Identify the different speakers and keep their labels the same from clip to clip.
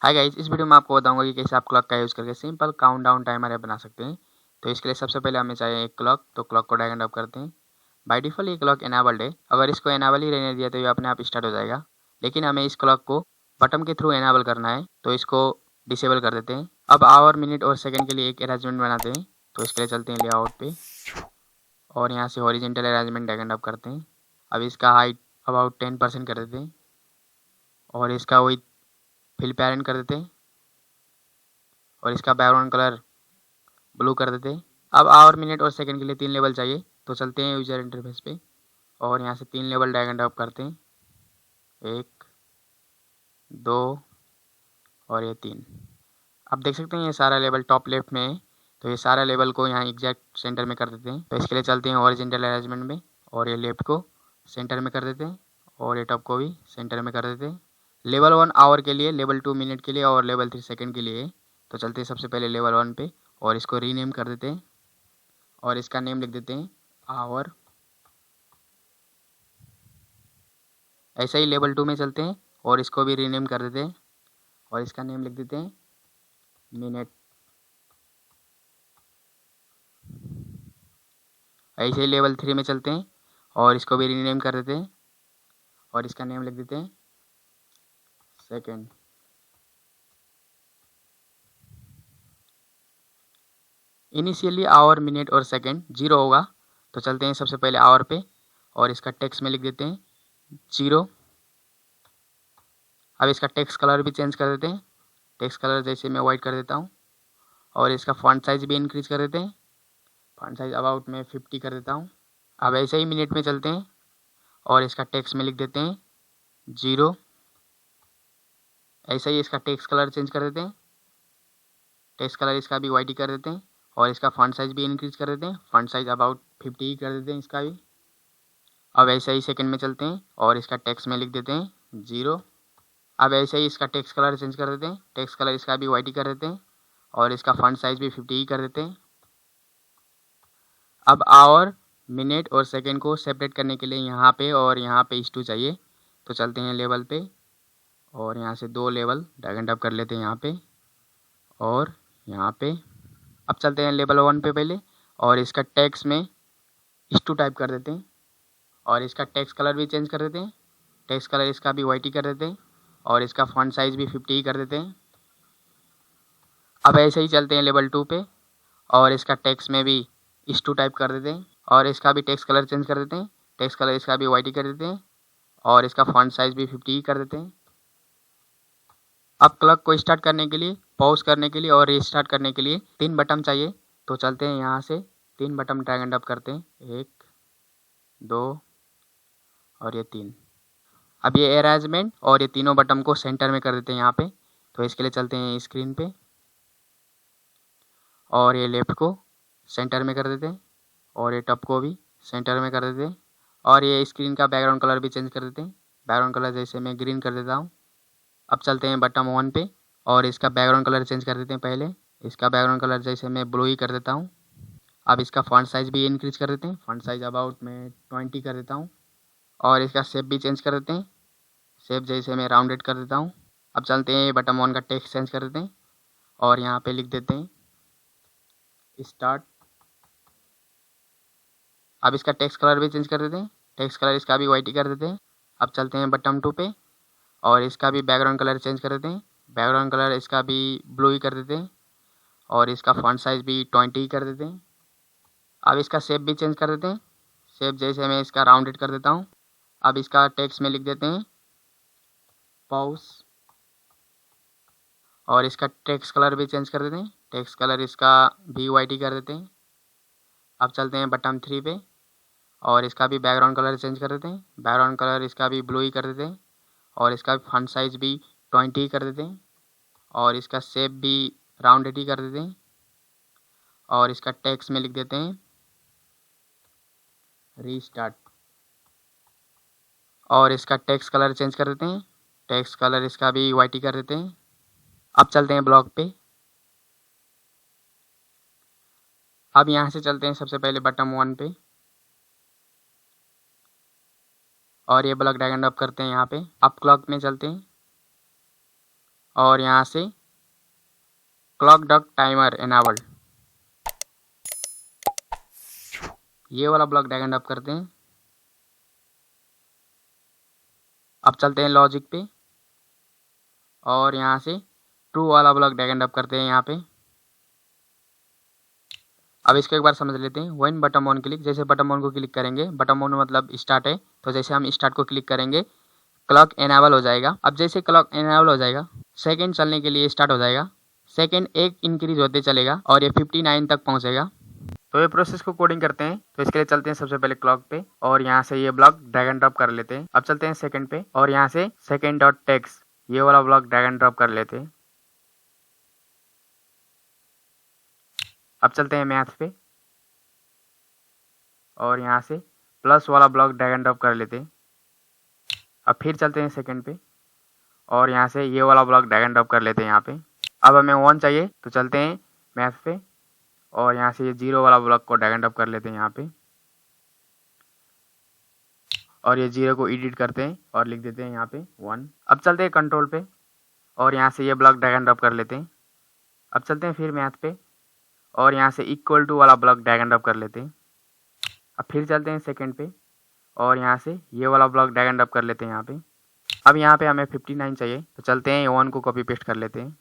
Speaker 1: Hi guys, इस video में आपको बताऊंगा कि कैसे आप क्लॉक का यूज़ करके सिंपल काउंटडाउन टाइमर ऐप बना सकते हैं। तो इसके लिए सबसे पहले हमें चाहिए एक क्लॉक। तो क्लॉक को ड्रैग एंड ड्रॉप करते हैं। बाय डिफ़ॉल्ट ये क्लॉक इनेबल्ड है। अगर इसको इनेबल ही रहने दिया तो ये अपने आप स्टार्ट हो जाएगा, लेकिन हमें इस क्लॉक को बटन के थ्रू इनेबल करना है, तो इसको डिसेबल कर देते हैं। अब आवर, मिनट और सेकेंड के लिए एक अरेंजमेंट बनाते हैं। तो इसके लिए चलते हैं लेआउट पे और यहाँ से horizontal arrangement drag and drop करते हैं। अब इसका हाइट अबाउट 10% कर देते हैं और इसका विड्थ फिल पैरेंट कर देते हैं और इसका बैकग्राउंड कलर ब्लू कर देते हैं। अब आवर, मिनट और सेकंड के लिए 3 लेवल चाहिए, तो चलते हैं यूजर इंटरफेस पे और यहाँ से 3 लेवल ड्रैग एंड ड्रॉप करते हैं। 1, 2 और ये 3। अब देख सकते हैं ये सारा लेवल टॉप लेफ्ट में है, तो ये सारा लेवल को यहाँ एग्जैक्ट सेंटर में कर देते हैं। तो इसके लिए चलते हैं हॉरिजॉन्टल अरेंजमेंट में और ये लेफ्ट को सेंटर में कर देते हैं और ये टॉप को भी सेंटर में कर देते हैं। लेवल 1 आवर के लिए, लेवल 2 मिनट के लिए और लेवल 3 सेकंड के लिए। तो चलते हैं सबसे पहले लेवल 1 पे और इसको रीनेम कर देते हैं और इसका नेम लिख देते हैं आवर। ऐसा ही लेवल 2 में चलते हैं और इसको भी रीनेम कर देते हैं और इसका नेम लिख देते हैं मिनट। ऐसे ही लेवल 3 में चलते हैं और इसको भी रीनेम कर देते हैं और इसका नेम लिख देते हैं सेकेंड। इनिशियली आवर, मिनट और सेकेंड 0 होगा, तो चलते हैं सबसे पहले आवर पे और इसका टेक्स्ट में लिख देते हैं 0। अब इसका टेक्स्ट कलर भी चेंज कर देते हैं। टेक्स्ट कलर जैसे मैं वाइट कर देता हूँ और इसका फॉन्ट साइज भी इंक्रीज कर देते हैं। फॉन्ट साइज अबाउट में 50 कर देता हूँ। अब ऐसे ही मिनट में चलते हैं और इसका टेक्स्ट में लिख देते हैं 0। ऐसे ही इसका टेक्स्ट कलर चेंज कर देते हैं। टेक्स्ट कलर इसका भी वाइट ही कर देते हैं और इसका फॉन्ट साइज भी इंक्रीज कर देते हैं। फॉन्ट साइज अबाउट 50 ही कर देते हैं इसका भी। अब ऐसे ही सेकंड में चलते हैं और इसका टेक्स्ट में लिख देते हैं 0। अब ऐसे ही इसका टेक्स्ट कलर चेंज कर देते हैं। टेक्स्ट कलर इसका भी वाइट ही कर देते हैं और इसका फॉन्ट साइज भी 50 ही कर देते हैं। अब आवर, मिनट और सेकंड को सेपरेट करने के लिए यहाँ पे और यहाँ पे इस 2 चाहिए, तो चलते हैं लेवल पे और यहाँ से 2 लेवल ड्रैग एंड ड्रॉप कर लेते हैं यहाँ पे और यहाँ पे। अब चलते हैं लेवल 1 पे पहले और इसका टेक्स्ट में इस 2 टाइप कर देते हैं और इसका टेक्स्ट कलर भी चेंज कर देते हैं। टेक्स्ट कलर इसका भी वाइट ही कर देते हैं और इसका फॉन्ट साइज भी 50 ही कर देते हैं। अब ऐसे ही चलते हैं लेवल 2 पे और इसका टेक्स्ट में भी इस 2 टाइप कर देते हैं और इसका भी टेक्स्ट कलर चेंज कर देते हैं। टेक्स्ट कलर इसका भी वाइट ही कर देते हैं और इसका फॉन्ट साइज भी 50 ही कर देते हैं। अब क्लॉक को स्टार्ट करने के लिए, पॉज करने के लिए और रीस्टार्ट करने के लिए 3 बटन चाहिए, तो चलते हैं यहाँ से 3 बटन ड्रैग एंड ड्रॉप करते हैं। 1, 2 और ये 3। अब ये अरेंजमेंट और ये तीनों बटन को सेंटर में कर देते हैं यहाँ पे। तो इसके लिए चलते हैं स्क्रीन पे और ये लेफ्ट को सेंटर में कर देते हैं और ये टॉप को भी सेंटर में कर देते हैं और ये स्क्रीन का बैकग्राउंड कलर भी चेंज कर देते हैं। बैकग्राउंड कलर जैसे मैं ग्रीन कर देता हूँ। अब चलते हैं बटन 1 पे और इसका बैकग्राउंड कलर चेंज कर देते हैं। पहले इसका बैकग्राउंड कलर जैसे मैं ब्लू ही कर देता हूँ। अब इसका फॉन्ट साइज भी इंक्रीज कर देते हैं। फॉन्ट साइज अबाउट मैं 20 कर देता हूँ और इसका शेप भी चेंज कर देते हैं। शेप जैसे मैं राउंडेड कर देता हूँ। अब चलते हैं बटन 1 का टेक्स्ट चेंज कर देते हैं और यहाँ पे लिख देते हैं स्टार्ट। अब इसका टेक्स्ट कलर भी चेंज कर देते हैं। टेक्स्ट कलर इसका भी वाइट ही कर देते हैं। अब चलते हैं बटन 2 पे और इसका भी बैकग्राउंड कलर चेंज कर देते हैं। बैकग्राउंड कलर इसका भी ब्लू ही कर देते हैं और इसका फॉन्ट साइज भी 20 ही कर देते हैं। अब इसका शेप भी चेंज कर देते हैं। शेप जैसे मैं इसका राउंडेड कर देता हूँ। अब इसका टेक्स्ट में लिख देते हैं पॉज और इसका टेक्स्ट कलर भी चेंज कर देते हैं। टेक्स्ट कलर इसका भी वाइट ही कर देते हैं। अब चलते हैं बटन 3 पे और इसका भी बैकग्राउंड कलर चेंज कर देते हैं। बैकग्राउंड कलर इसका भी ब्लू ही कर देते हैं और इसका फॉन्ट साइज भी 20 ही कर देते हैं और इसका शेप भी राउंडेड ही कर देते हैं और इसका टेक्स्ट में लिख देते हैं रीस्टार्ट और इसका टेक्स्ट कलर चेंज कर देते हैं। टेक्स्ट कलर इसका भी वाइट ही कर देते हैं। अब चलते हैं ब्लॉक पे। अब यहाँ से चलते हैं सबसे पहले बटन 1 पे और ये ब्लॉक ड्रैग एंड ड्रॉप करते हैं यहाँ पे। अब क्लॉक में चलते हैं और यहाँ से क्लॉक डक टाइमर एनाबल्ड, ये वाला ब्लॉक ड्रैग एंड ड्रॉप करते हैं। अब चलते हैं लॉजिक पे और यहाँ से ट्रू वाला ब्लॉक ड्रैग एंड ड्रॉप करते हैं यहाँ पे। अब इसको एक बार समझ लेते हैं। व्हेन बटन ऑन क्लिक, जैसे बटन ऑन को क्लिक करेंगे, बटन ऑन मतलब स्टार्ट है, तो जैसे हम स्टार्ट को क्लिक करेंगे क्लॉक एनेबल हो जाएगा। अब जैसे क्लॉक एनेबल हो जाएगा, सेकंड चलने के लिए स्टार्ट हो जाएगा, सेकंड एक इंक्रीज होते चलेगा और ये 59 तक पहुंचेगा। तो ये प्रोसेस को कोडिंग करते हैं। तो इसके लिए चलते हैं सबसे पहले क्लॉक पे और यहाँ से ये ब्लॉक ड्रैग एंड ड्रॉप कर लेते हैं। अब चलते हैं सेकंड पे और यहाँ से सेकंड डॉट टेक्स्ट, ये वाला ब्लॉक ड्रैग एंड ड्रॉप कर लेते हैं। अब चलते हैं मैथ पे और यहाँ से प्लस वाला ब्लॉक ड्रैग एंड ड्रॉप कर लेते हैं। अब फिर चलते हैं सेकंड पे और यहाँ से ये वाला ब्लॉक ड्रैग एंड ड्रॉप कर लेते हैं यहाँ पे। अब हमें 1 चाहिए, तो चलते हैं मैथ पे और यहाँ से ये 0 वाला ब्लॉक को ड्रैग एंड ड्रॉप कर लेते हैं यहाँ पे और ये 0 को एडिट करते हैं और लिख देते हैं यहाँ पे 1। अब चलते हैं कंट्रोल पे और यहाँ से ये ब्लॉक ड्रैग एंड ड्रॉप कर लेते हैं। अब चलते हैं फिर मैथ पे और यहाँ से इक्वल टू वाला ब्लॉक ड्रैग एंड ड्रॉप कर लेते हैं। अब फिर चलते हैं सेकंड पे और यहाँ से ये वाला ब्लॉक ड्रैग एंड ड्रॉप कर लेते हैं यहाँ पे। अब यहाँ पे हमें 59 चाहिए, तो चलते हैं 1 को कॉपी पेस्ट कर लेते हैं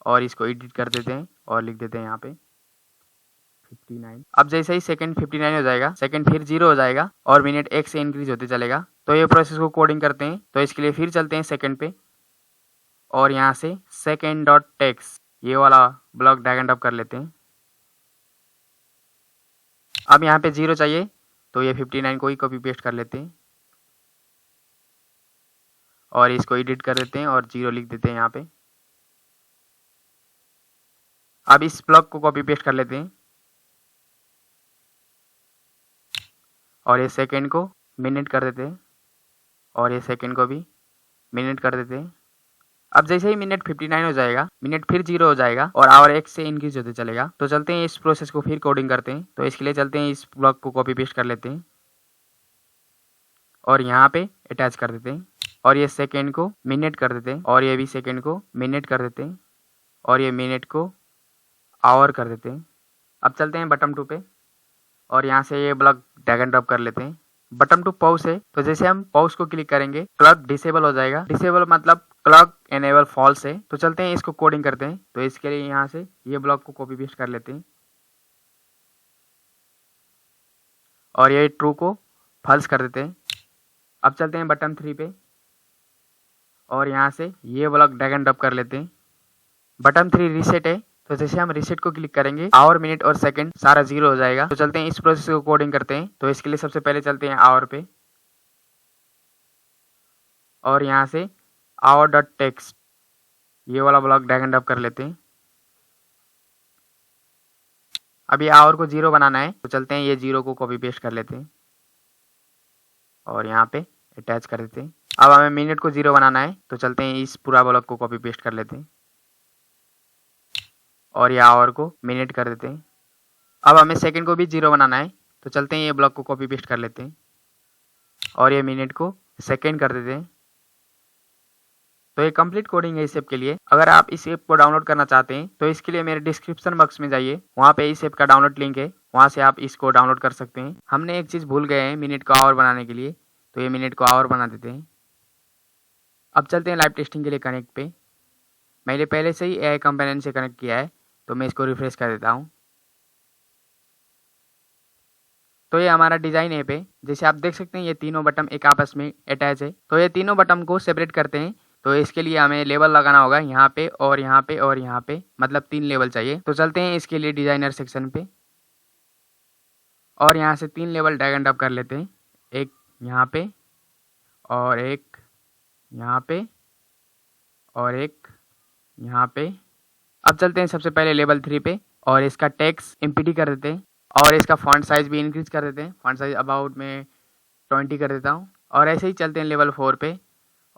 Speaker 1: और इसको एडिट कर देते हैं और लिख देते हैं यहाँ पे 59। अब जैसे ही सेकंड 59 हो जाएगा, सेकंड फिर 0 हो जाएगा और मिनट 1 से इंक्रीज होते चलेगा। तो ये प्रोसेस को कोडिंग करते हैं। तो इसके लिए फिर चलते हैं सेकंड पे और यहाँ से सेकंड डॉट टेक्स्ट, ये वाला ब्लॉक ड्रैग एंड ड्रॉप कर लेते हैं। अब यहाँ पे 0 चाहिए, तो ये 59 को ही कॉपी पेस्ट कर लेते हैं और इसको एडिट कर देते हैं और 0 लिख देते हैं यहाँ पे। अब इस ब्लॉक को कॉपी पेस्ट कर लेते हैं और ये सेकंड को मिनट कर देते हैं और ये सेकंड को भी मिनट कर देते हैं। अब जैसे ही मिनट 59 हो जाएगा, मिनट फिर 0 हो जाएगा और आवर 1 से इंक्रीज होते चलेगा। तो चलते हैं इस प्रोसेस को फिर कोडिंग करते हैं। तो इसके लिए चलते हैं इस ब्लॉक को कॉपी पेस्ट कर लेते हैं और यहाँ पे अटैच कर देते हैं और ये सेकंड को मिनट कर देते हैं और ये भी सेकंड को मिनट कर देते हैं और ये मिनट को आवर कर देते हैं। अब चलते हैं बटन 2 पे और यहाँ से ये ब्लॉक ड्रैग एंड ड्रॉप कर लेते हैं। बटन 2 पॉज है, तो जैसे हम पॉज को क्लिक करेंगे क्लॉक डिसेबल हो जाएगा। डिसेबल मतलब क्लॉक एनेबल फॉल्स है। तो चलते हैं इसको कोडिंग करते हैं। तो इसके लिए यहाँ से ये ब्लॉक को कॉपी पेस्ट कर लेते हैं और ये ट्रू को फॉल्स कर देते हैं। अब चलते हैं बटन 3 पे और यहाँ से ये ब्लॉक ड्रैग एंड ड्रॉप कर लेते हैं। बटन 3 रीसेट है, तो जैसे हम रीसेट को क्लिक करेंगे आवर मिनट और सेकंड सारा 0 हो जाएगा। तो चलते हैं इस प्रोसेस को कोडिंग करते हैं। तो इसके लिए सबसे पहले चलते हैं आवर पे और यहाँ से आवर डॉट टेक्स्ट, ये वाला ब्लॉक ड्रैग एंड ड्रॉप कर लेते हैं। अब ये आवर को 0 बनाना है, तो चलते हैं ये 0 को कॉपी पेस्ट कर लेते हैं और यहाँ पे अटैच कर देते हैं। अब हमें मिनट को 0 बनाना है, तो चलते हैं इस पूरा ब्लॉक को कॉपी पेस्ट कर लेते हैं और ये आवर को मिनट कर देते हैं। अब हमें सेकंड को भी 0 बनाना है, तो चलते हैं ये ब्लॉक को कॉपी पेस्ट कर लेते हैं और ये मिनट को सेकंड कर देते हैं। तो ये कंप्लीट कोडिंग है इस ऐप के लिए। अगर आप इस ऐप को डाउनलोड करना चाहते हैं तो इसके लिए मेरे डिस्क्रिप्शन बॉक्स में जाइए, वहाँ पे इस ऐप का डाउनलोड लिंक है, वहाँ से आप इसको डाउनलोड कर सकते हैं। हमने एक चीज़ भूल गए हैं मिनट को आवर बनाने के लिए, तो ये मिनट को आवर बना देते हैं। अब चलते हैं लाइव टेस्टिंग के लिए कनेक्ट पे। मैंने पहले से ही AI कंपेनियन से कनेक्ट किया है, तो मैं इसको रिफ्रेश कर देता हूँ। तो ये हमारा डिज़ाइन ऐप है। जैसे आप देख सकते हैं ये तीनों बटन एक आपस में अटैच है। तो ये तीनों बटन को सेपरेट करते हैं। तो इसके लिए हमें लेबल लगाना होगा यहाँ पे और यहाँ पे और यहाँ पे, मतलब 3 लेबल चाहिए। तो चलते हैं इसके लिए डिज़ाइनर सेक्शन पे और यहाँ से 3 लेबल ड्रैग एंड ड्रॉप कर लेते हैं, एक यहाँ पे और एक यहाँ पे और एक यहाँ पे। अब चलते हैं सबसे पहले लेवल 3 पे और इसका टेक्स्ट एम्प्टी कर देते हैं और इसका फॉन्ट साइज भी इंक्रीज कर देते हैं। फॉन्ट साइज अबाउट में 20 कर देता हूँ और ऐसे ही चलते हैं लेवल 4 पे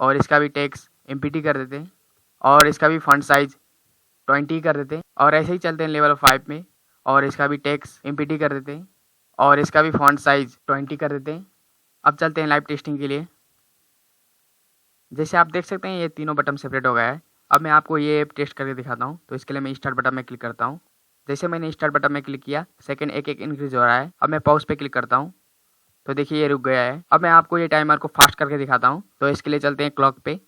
Speaker 1: और इसका भी टेक्स्ट एम्प्टी कर देते हैं और इसका भी फॉन्ट साइज 20 कर देते हैं और ऐसे ही चलते हैं लेवल 5 में और इसका भी टेक्स्ट एम्प्टी कर देते हैं और इसका भी फॉन्ट साइज 20 कर देते हैं। अब चलते हैं लाइव टेस्टिंग के लिए। जैसे आप देख सकते हैं ये तीनों बटन सेपरेट हो गया है। अब मैं आपको ये ऐप टेस्ट करके दिखाता हूँ। तो इसके लिए मैं स्टार्ट बटन में क्लिक करता हूँ। जैसे मैंने स्टार्ट बटन में क्लिक किया, सेकंड एक एक इंक्रीज हो रहा है। अब मैं पॉज पे क्लिक करता हूँ, तो देखिए ये रुक गया है। अब मैं आपको ये टाइमर को फास्ट करके दिखाता हूँ। तो इसके लिए चलते हैं क्लॉक पे।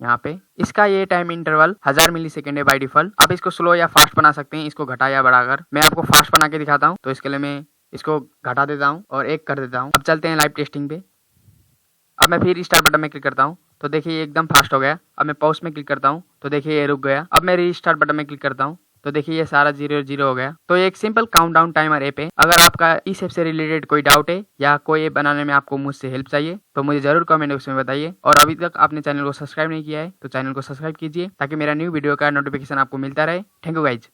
Speaker 1: यहाँ पे इसका ये टाइम इंटरवल 1000 मिली सेकेंड है बाई डिफॉल्ट। आप इसको स्लो या फास्ट बना सकते हैं, इसको घटा या बढ़ाकर। मैं आपको फास्ट बना के दिखाता हूँ। तो इसके लिए मैं इसको घटा देता हूँ और 1 कर देता हूँ। अब चलते हैं लाइव टेस्टिंग पे। अब मैं फिर स्टार्ट बटन में क्लिक करता हूँ, तो देखिए ये एकदम फास्ट हो गया। अब मैं पॉज में क्लिक करता हूँ, तो देखिए ये रुक गया। अब मैं रीस्टार्ट बटन में क्लिक करता हूँ, तो देखिए ये सारा 0 हो गया। तो ये एक सिंपल काउंटडाउन टाइमर ऐप है। अगर आपका इस ऐप से रिलेटेड कोई डाउट है या कोई ऐप बनाने में आपको मुझसे हेल्प चाहिए तो मुझे जरूर कमेंट बॉक्स में बताइए। और अभी तक आपने चैनल को सब्सक्राइब नहीं किया है तो चैनल को सब्सक्राइब कीजिए ताकि मेरा न्यू वीडियो का नोटिफिकेशन आपको मिलता रहे। Thank you guys.